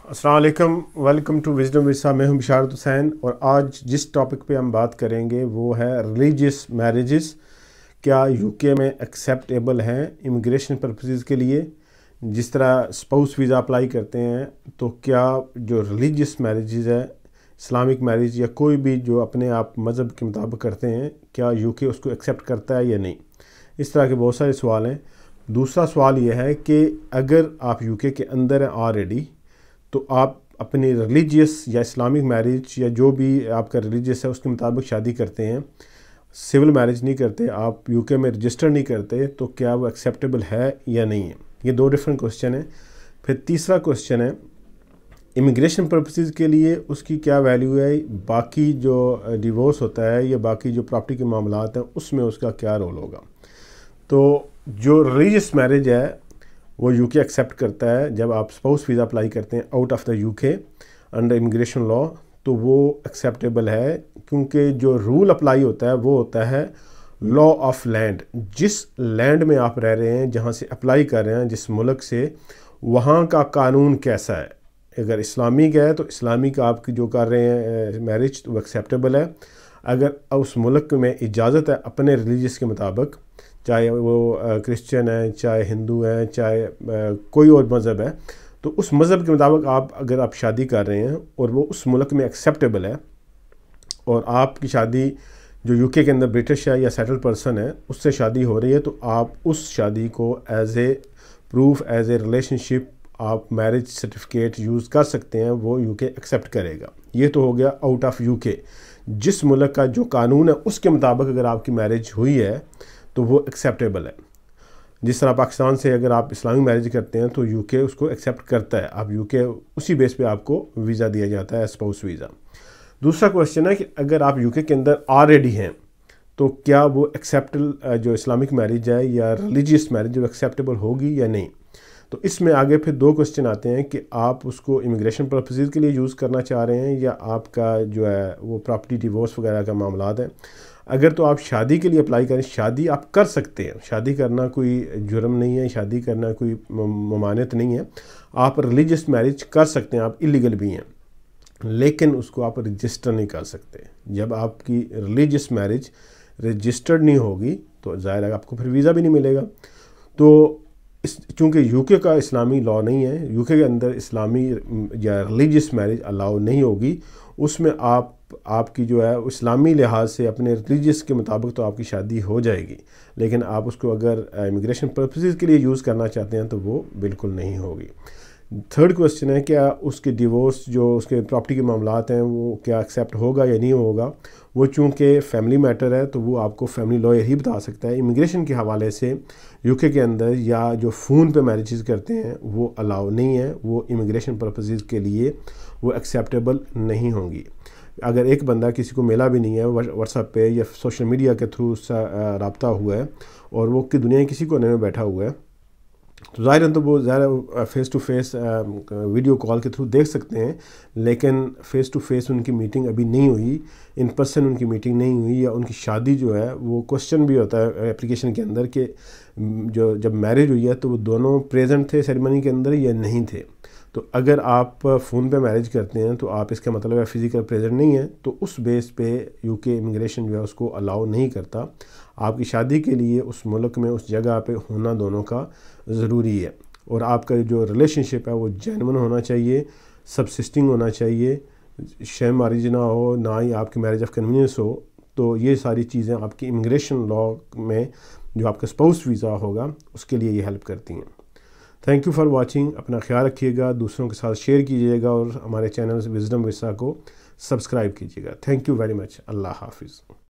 अस्सलाम वालेकुम, welcome to wisdom विसा। मैं हूं बिशारत हुसैन और आज जिस टॉपिक पे हम बात करेंगे वो है रिलीजियस मैरिजेस क्या यूके में एक्सेप्टेबल हैं इमिग्रेशन पर्पसेस के लिए। जिस तरह स्पाउस वीज़ा अप्लाई करते हैं तो क्या जो रिलीजियस मैरिजेस है, इस्लामिक मैरिज या कोई भी जो अपने आप मज़हब के मुताबिक करते हैं, क्या यूके उसको एक्सेप्ट करता है या नहीं। इस तरह के बहुत सारे सवाल हैं। दूसरा सवाल यह है कि अगर आप यूके के अंदर हैं ऑलरेडी तो आप अपनी रिलीजियस या इस्लामिक मैरिज या जो भी आपका रिलीजियस है उसके मुताबिक शादी करते हैं, सिविल मैरिज नहीं करते, आप यूके में रजिस्टर नहीं करते, तो क्या वो एक्सेप्टेबल है या नहीं है। ये दो डिफरेंट क्वेश्चन हैं। फिर तीसरा क्वेश्चन है इमिग्रेशन पर्पसेस के लिए उसकी क्या वैल्यू है, बाकी जो डिवोर्स होता है या बाकी जो प्रॉपर्टी के मामलात हैं उसमें उसका क्या रोल होगा। तो जो रिलीजियस मैरिज है वो यूके एक्सेप्ट करता है। जब आप स्पाउस वीज़ा अप्लाई करते हैं out of the UK under immigration law तो वो एक्सेप्टेबल है, क्योंकि जो रूल अप्लाई होता है वो होता है लॉ ऑफ लैंड। जिस लैंड में आप रह रहे हैं, जहाँ से अप्लाई कर रहे हैं, जिस मुल्क से, वहाँ का कानून कैसा है। अगर इस्लामिक है तो इस्लामिक आप जो कर रहे हैं मैरिज तो वो एक्सेप्टेबल है। अगर उस मुल्क में इजाज़त है अपने रिलीजियस के मुताबिक, चाहे वो क्रिश्चियन है, चाहे हिंदू है, चाहे कोई और मज़हब है, तो उस मज़हब के मुताबिक अगर आप शादी कर रहे हैं और वो उस मुल्क में एक्सेप्टेबल है और आपकी शादी जो यूके के अंदर ब्रिटिश है या सेटल पर्सन है उससे शादी हो रही है, तो आप उस शादी को as a proof, as a relationship आप मैरिज सर्टिफिकेट यूज़ कर सकते हैं, वो यूके एक्सेप्ट करेगा। ये तो हो गया आउट ऑफ यूके। जिस मुल्क का जो कानून है उसके मुताबिक अगर आपकी मैरिज हुई है तो वो एक्सेप्टेबल है। जिस तरह पाकिस्तान से अगर आप इस्लामिक मैरिज करते हैं तो यूके उसको एक्सेप्ट करता है। आप यूके उसी बेस पे आपको वीज़ा दिया जाता है, स्पाउस वीज़ा। दूसरा क्वेश्चन है कि अगर आप यूके के अंदर ऑलरेडी हैं तो क्या वो एक्सेप्टेबल जो इस्लामिक मैरिज है या रिलीजियस मैरिज वो एक्सेप्टेबल होगी या नहीं। तो इसमें आगे फिर दो क्वेश्चन आते हैं कि आप उसको इमिग्रेशन पर्पसेस के लिए यूज़ करना चाह रहे हैं या आपका जो है वो प्रॉपर्टी डिवोर्स वगैरह का मामला है। अगर तो आप शादी के लिए अप्लाई करें, शादी आप कर सकते हैं, शादी करना कोई जुर्म नहीं है, शादी करना कोई ममानियत नहीं है। आप रिलीजियस मैरिज कर सकते हैं, आप इलीगल भी हैं, लेकिन उसको आप रजिस्टर नहीं कर सकते। जब आपकी रिलीजियस मैरिज रजिस्टर्ड नहीं होगी तो ज़ाहिर है आपको फिर वीज़ा भी नहीं मिलेगा। तो चूँकि यूके का इस्लामी लॉ नहीं है, यूके के अंदर इस्लामी या रिलीजियस मैरिज अलाउ नहीं होगी, उसमें आपकी जो है इस्लामी लिहाज से अपने रिलीजियस के मुताबिक तो आपकी शादी हो जाएगी, लेकिन आप उसको अगर इमिग्रेशन पर्पसेस के लिए यूज़ करना चाहते हैं तो वो बिल्कुल नहीं होगी। थर्ड क्वेश्चन है क्या उसके डिवोर्स जो उसके प्रॉपर्टी के मामलात हैं वो क्या एक्सेप्ट होगा या नहीं होगा। वो चूँकि फैमिली मैटर है तो वो आपको फैमिली लॉयर ही बता सकता है। इमिग्रेशन के हवाले से यूके के अंदर या जो फ़ोन पे मैरिजेस करते हैं वो अलाउ नहीं है, वो इमिग्रेशन पर्पसेस के लिए वो एक्सेप्टेबल नहीं होंगी। अगर एक बंदा किसी को मिला भी नहीं है, व्हाट्सएप पे या सोशल मीडिया के थ्रू उससे रब्ता हुआ है और वो कि दुनिया किसी कोने में बैठा हुआ है, तो ज़ाहिर है तो वो ज़्यादा face to face video call के थ्रू देख सकते हैं, लेकिन फ़ेस टू फेस उनकी मीटिंग अभी नहीं हुई, इन पर्सन उनकी मीटिंग नहीं हुई, या उनकी शादी जो है वो क्वेश्चन भी होता है एप्लीकेशन के अंदर कि जो जब मैरिज हुई है तो वो दोनों प्रेजेंट थे सेरेमनी के अंदर या नहीं थे। तो अगर आप फ़ोन पे मैरिज करते हैं तो आप इसका मतलब है फ़िज़िकल प्रेजेंट नहीं है, तो उस बेस पे यूके इमिग्रेशन जो है उसको अलाउ नहीं करता। आपकी शादी के लिए उस मुल्क में उस जगह पे होना दोनों का ज़रूरी है, और आपका जो रिलेशनशिप है वो जेन्युइन होना चाहिए, सबसिस्टिंग होना चाहिए, शेम मैरिज ना हो, ना ही आपकी मैरिज ऑफ कन्वीनियंस हो। तो ये सारी चीज़ें आपकी इमिग्रेशन लॉ में जो आपका स्पाउस वीज़ा होगा उसके लिए ये हेल्प करती हैं। Thank you for watching. अपना ख्याल रखिएगा, दूसरों के साथ शेयर कीजिएगा और हमारे चैनल विजडम विसा को सब्सक्राइब कीजिएगा। Thank you very much. Allah हाफिज़।